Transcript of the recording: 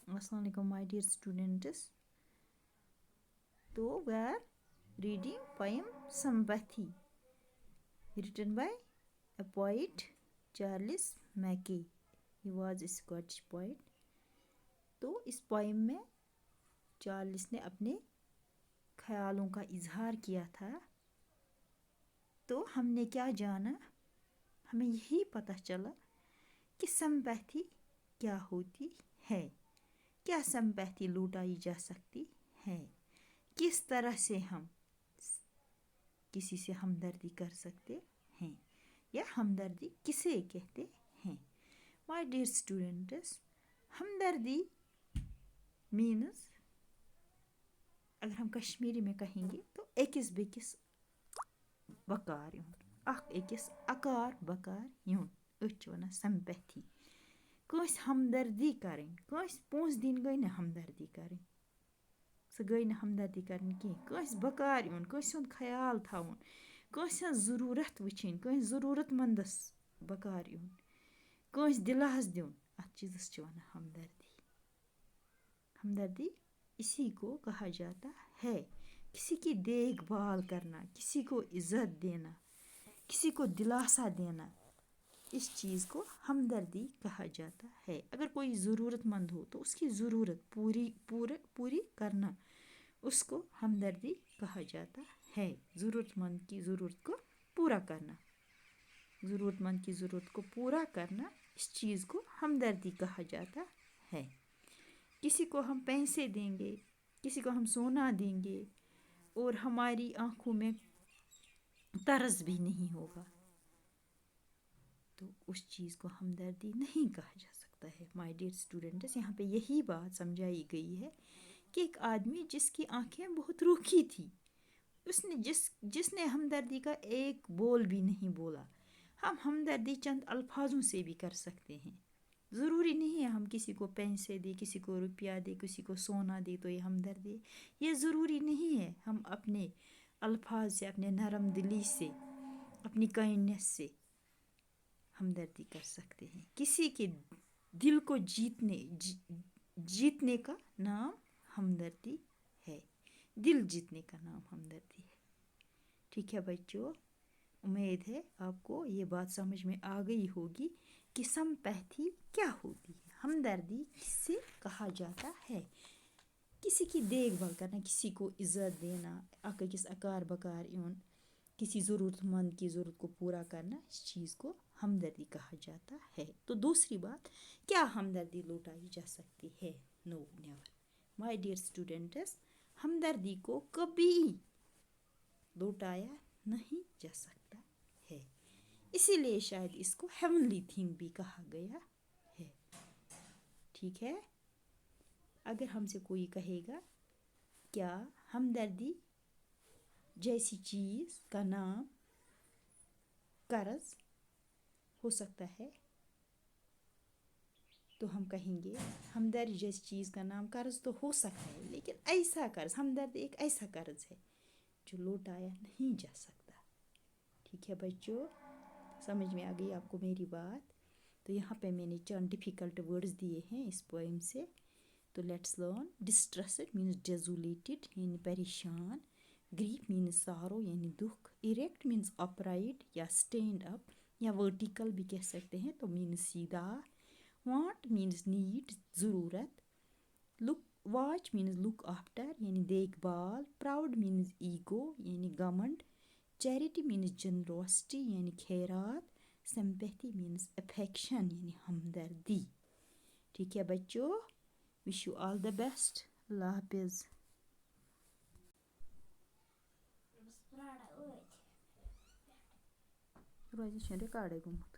Assalamu alaikum, my dear students. So we are reading poem Sympathy, written by a poet Charles Mackay. He was a Scottish poet. तो इस poem में Charles ने अपने ख्यालों का इजहार किया था. तो हमने क्या जाना, हमें यही पता चला कि सिंपैथी क्या होती है, क्या सिंपैथी लुटाई जा सकती है, किस तरह से हम किसी से हमदर्दी कर सकते हैं या हमदर्दी किसे कहते हैं. माय डियर स्टूडेंट्स, हमदर्दी मीन्स अगर हम कश्मीरी में कहेंगे तो अकिस बेकिस बकार यून, अख अकिस अकार बकार यून, अच वनान सिंपैथी. कस हमदर्दी करें, कस पोंस दिन गई ना हमदर्दी करें, सो गई ना हमदर्दी करनी कहीं, कस बकार यून, कस ख्याल थवन, कस ज़रूरत वुचिन, कस ज़रूरतमंदस बकार यून, कस दिलास दिन, अत चीज़स वनान हमदर्दी. हमदर्दी इसी को कहा जाता है, किसी की देखभाल करना, किसी को इज्जत देना, किसी को दिलासा देना, इस चीज़ को हमदर्दी कहा जाता है. अगर कोई ज़रूरतमंद हो तो उसकी ज़रूरत पूरी करना, उसको हमदर्दी कहा जाता है. ज़रूरतमंद की ज़रूरत को पूरा करना, ज़रूरतमंद की ज़रूरत को पूरा करना, इस चीज़ को हमदर्दी कहा जाता है. किसी को हम पैसे देंगे, किसी को हम सोना देंगे और हमारी आंखों में तरस भी नहीं होगा तो उस चीज़ को हमदर्दी नहीं कहा जा सकता है. माय डियर स्टूडेंट्स, यहाँ पे यही बात समझाई गई है कि एक आदमी जिसकी आंखें बहुत रूखी थी, उसने जिसने हमदर्दी का एक बोल भी नहीं बोला. हम हमदर्दी चंद अल्फाजों से भी कर सकते हैं. ज़रूरी नहीं है हम किसी को पैसे दे, किसी को रुपया दे, किसी को सोना दे तो ये हमदर्दी. ये ज़रूरी नहीं है. हम अपने अल्फाज से, अपने नरम दिली से, अपनी काइंडनेस से हमदर्दी कर सकते हैं. किसी के दिल को जीतने का नाम हमदर्दी है. दिल जीतने का नाम हमदर्दी है. ठीक है बच्चों, उम्मीद है आपको ये बात समझ में आ गई होगी कि सिंपैथी क्या होती है, हमदर्दी किससे कहा जाता है. किसी की देखभाल करना, किसी को इज्जत देना, अकिस अकार बकार यून, किसी ज़रूरतमंद की ज़रूरत को पूरा करना, इस चीज़ को हमदर्दी कहा जाता है. तो दूसरी बात, क्या हमदर्दी लुटाई जा सकती है? No, never. My dear students, हमदर्दी को कभी लुटाया नहीं जा सकता है. इसीलिए शायद इसको हेवनली थिंग भी कहा गया है. ठीक है. अगर हमसे कोई कहेगा क्या हमदर्दी जैसी चीज़ का नाम कर्ज हो सकता है, तो हम कहेंगे हमदर्दी जैसी चीज़ का नाम कर्ज तो हो सकता है, लेकिन ऐसा कर्ज, हमदर्दी एक ऐसा कर्ज है जो लौटाया नहीं जा सकता. ठीक है बच्चों, समझ में आ गई आपको मेरी बात. तो यहाँ पे मैंने चंद डिफ़िकल्ट वर्ड्स दिए हैं इस पोएम से. तो लेट्स लर्न. डिस्ट्रेस्ड मीन्स डेजोलेटेड यानी परेशान. ग्रीफ मीन्स सारो यानी दुख. इरेक्ट मीन्स अपराइट या स्टैंड अप या वर्टिकल भी कह सकते हैं, तो मीन्स सीधा. वांट मीन्स नीड ज़रूरत. Look watch means look after यानी देखभाल. प्राउड मीन्स ईगो यानी घमंड. चैरिटी मीन्स जनरोसिटी यानी खैरात. सिंपैथी मीन्स अफेक्शन यानी हमदर्दी. ठीक है बच्चों, wish you all the best. Allah हाफिज़. रोज रिकॉर्ड है गुमत.